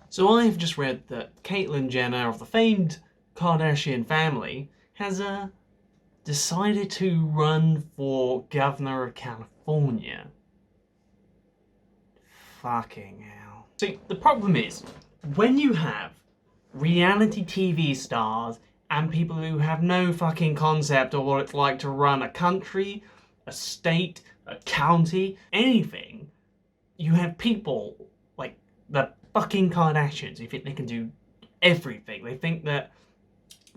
So I've just read that Caitlyn Jenner of the famed Kardashian family has decided to run for governor of California. Fucking hell. See, the problem is, when you have reality TV stars and people who have no fucking concept of what it's like to run a country, a state, a county, anything, you have people like the fucking Kardashians who think they can do everything. They think that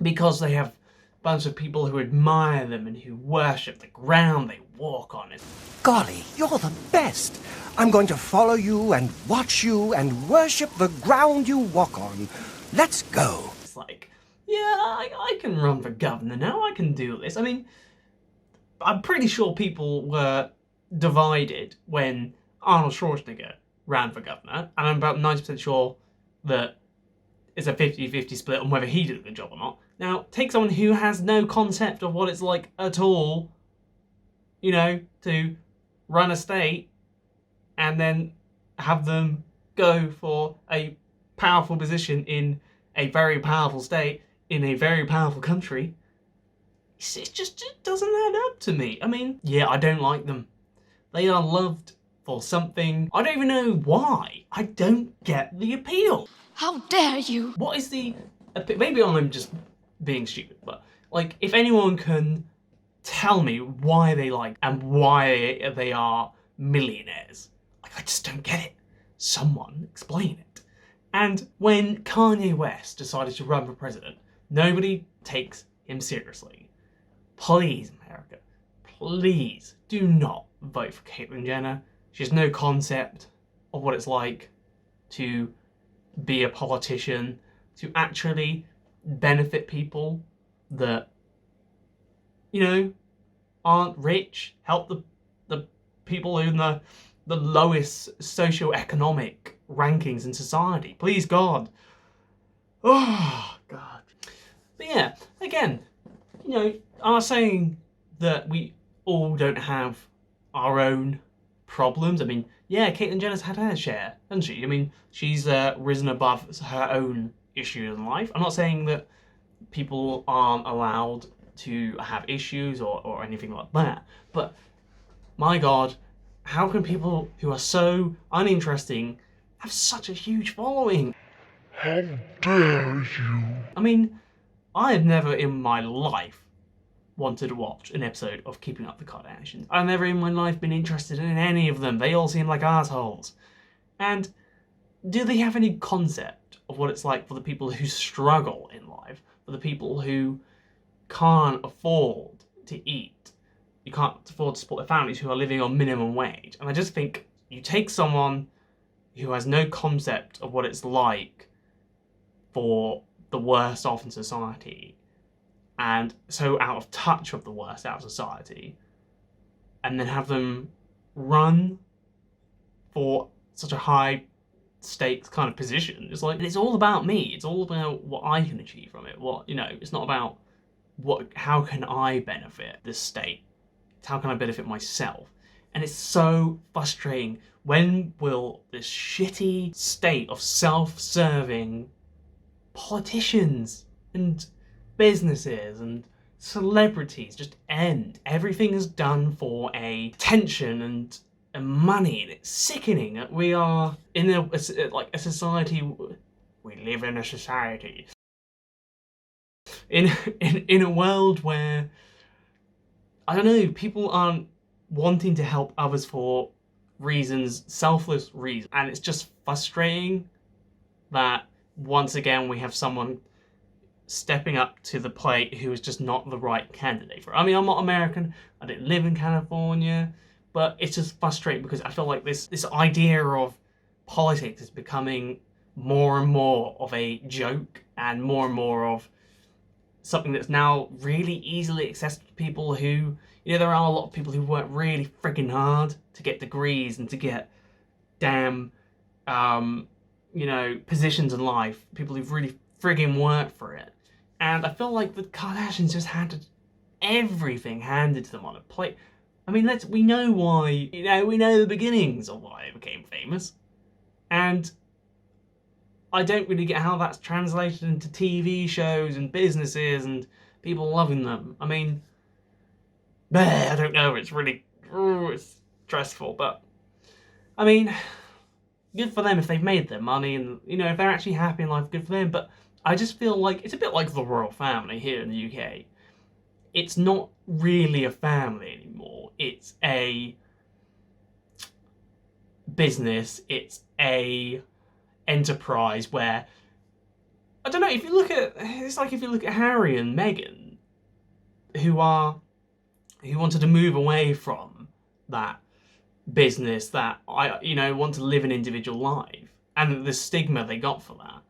because they have a bunch of people who admire them and who worship the ground they walk on. Golly, you're the best. I'm going to follow you and watch you and worship the ground you walk on. Let's go. It's like, yeah, I can run for governor now. I can do this. I mean, I'm pretty sure people were divided when Arnold Schwarzenegger ran for governor, and I'm about 90% sure that it's a 50-50 split on whether he did a good job or not. Now, take someone who has no concept of what it's like at all, you know, to run a state and then have them go for a powerful position in a very powerful state, in a very powerful country. It just doesn't add up to me. I mean, yeah, I don't like them. They are loved for something. I don't even know why. I don't get the appeal. How dare you? What is the... Maybe I'm just being stupid, but like, if anyone can tell me why they like and why they are millionaires, like, I just don't get it. Someone explain it. And when Kanye West decided to run for president, nobody takes him seriously. Please, America, please do not vote for Caitlyn Jenner. She has no concept of what it's like to be a politician, to actually benefit people that, you know, aren't rich, help the people in the lowest socioeconomic rankings in society. Please, God. Oh, God. But yeah, again, you know, are saying that we all don't have our own problems. I mean, yeah, Caitlyn Jenner's had her share, hasn't she? I mean, she's risen above her own issues in life. I'm not saying that people aren't allowed to have issues or anything like that, but my God, how can people who are so uninteresting have such a huge following? How dare you? I mean, I have never in my life wanted to watch an episode of Keeping Up with the Kardashians. I've never in my life been interested in any of them. They all seem like assholes. And do they have any concept of what it's like for the people who struggle in life, for the people who can't afford to eat, you can't afford to support their families, who are living on minimum wage? And I just think you take someone who has no concept of what it's like for the worst off in society, and so out of touch with the worst out of society, and then have them run for such a high stakes kind of position. It's like, it's all about me. It's all about what I can achieve from it. What, you know, it's not about how can I benefit this state? It's how can I benefit myself? And it's so frustrating. When will this shitty state of self-serving politicians and businesses and celebrities just end? Everything is done for attention and money, and it's sickening that we are in a society. We live in a society in a world where, I don't know, people aren't wanting to help others for reasons, selfless reasons, and it's just frustrating that once again we have someone stepping up to the plate who is just not the right candidate for it. I mean, I'm not American, I didn't live in California, but it's just frustrating because I feel like this idea of politics is becoming more and more of a joke and more of something that's now really easily accessible to people who, you know, there are a lot of people who work really friggin' hard to get degrees and to get damn, you know, positions in life. People who've really friggin' worked for it. And I feel like the Kardashians just had everything handed to them on a plate. I mean, we know why, you know, we know the beginnings of why they became famous. And I don't really get how that's translated into TV shows and businesses and people loving them. I mean, I don't know, it's really, it's stressful, but I mean, good for them if they've made their money and, you know, if they're actually happy in life, good for them. But I just feel like it's a bit like the royal family here in the UK. It's not really a family anymore. It's a business. It's a enterprise where, I don't know, if you look at, it's like if you look at Harry and Meghan, who wanted to move away from that business, that want to live an individual life, and the stigma they got for that.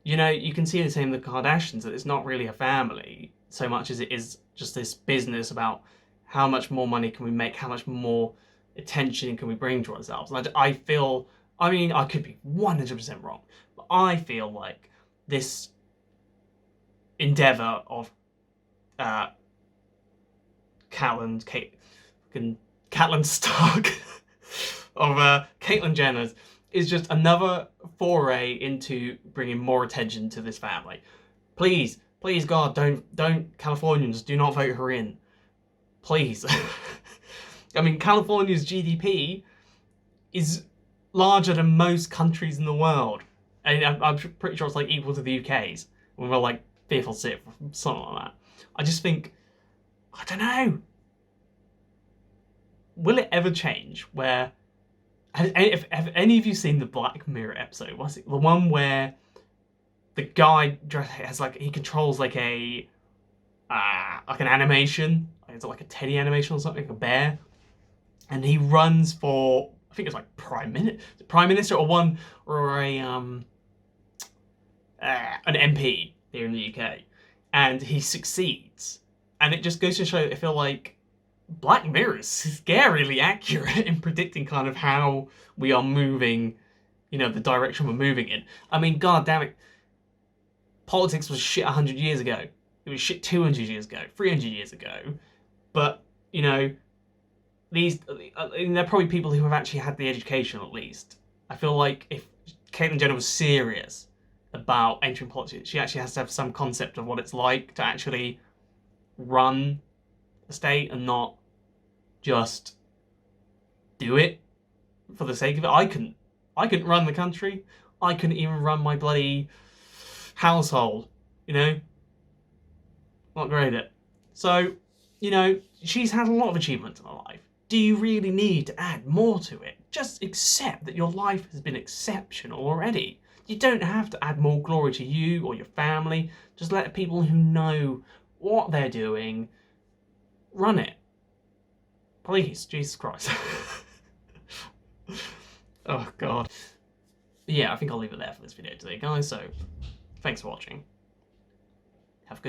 You know, you can see the same with the Kardashians, that it's not really a family so much as it is just this business about how much more money can we make, how much more attention can we bring to ourselves. And I feel, I mean, I could be 100% wrong, but I feel like this endeavour of Caitlyn Stark of Caitlyn Jenner's is just another foray into bringing more attention to this family. Please, please God, don't Californians, do not vote her in. Please. I mean, California's GDP is larger than most countries in the world. And I'm pretty sure it's like equal to the UK's. When we're like 5th or 6th, something like that. I just think, I don't know. Will it ever change where, have any of you seen the Black Mirror episode? What's it? The one where the guy has like, he controls like an animation. It's like a teddy animation or something, like a bear. And he runs for, I think it's like Prime Minister or an MP here in the UK. And he succeeds. And it just goes to show, I feel like Black Mirror is scarily accurate in predicting kind of how we are moving, you know, the direction we're moving in. I mean, god damn it. Politics was shit 100 years ago. It was shit 200 years ago, 300 years ago. But, you know, there are probably people who have actually had the education at least. I feel like if Caitlyn Jenner was serious about entering politics, she actually has to have some concept of what it's like to actually run a state and not just do it for the sake of it. I couldn't run the country. I couldn't even run my bloody household, you know? Not great at it. So, you know, she's had a lot of achievements in her life. Do you really need to add more to it? Just accept that your life has been exceptional already. You don't have to add more glory to you or your family. Just let people who know what they're doing run it. Please, Jesus Christ. Oh, God. But yeah, I think I'll leave it there for this video today, guys. So, thanks for watching. Have a good one.